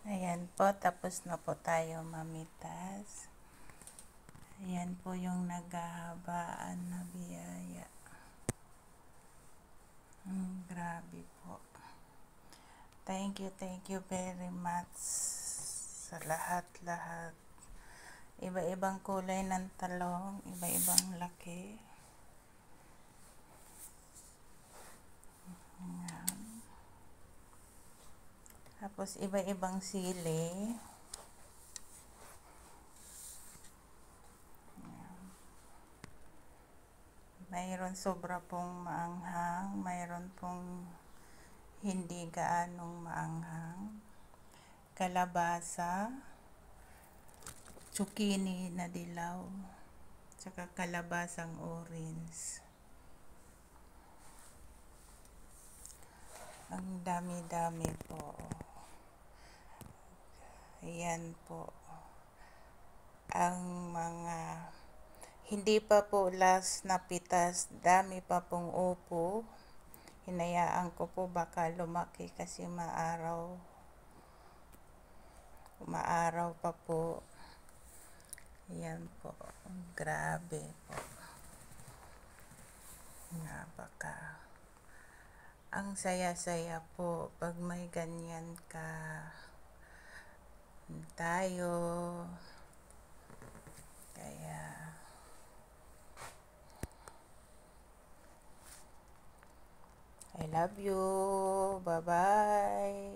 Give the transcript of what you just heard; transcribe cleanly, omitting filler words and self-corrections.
Ayan po, tapos na po tayo mamitas. Ayan po yung naghahabaan na biyaya. Grabe po. Thank you very much sa lahat-lahat. Iba-ibang kulay ng talong, iba-ibang laki. Ayan. Tapos iba-ibang sili. Mayroon sobra pong maanghang, mayroon pong hindi gaanong maanghang. Kalabasa, zucchini na dilaw, tsaka kalabasang orange. Ang dami-dami po. Ayan po. Ang mga hindi pa po last na pitas, dami pa pong upo. Hinayaan ko po baka lumaki kasi maaraw pa po. Ayan po. Grabe po. Napaka. Ang saya-saya po pag may ganyan ka tayo. Kaya I love you. Bye-bye.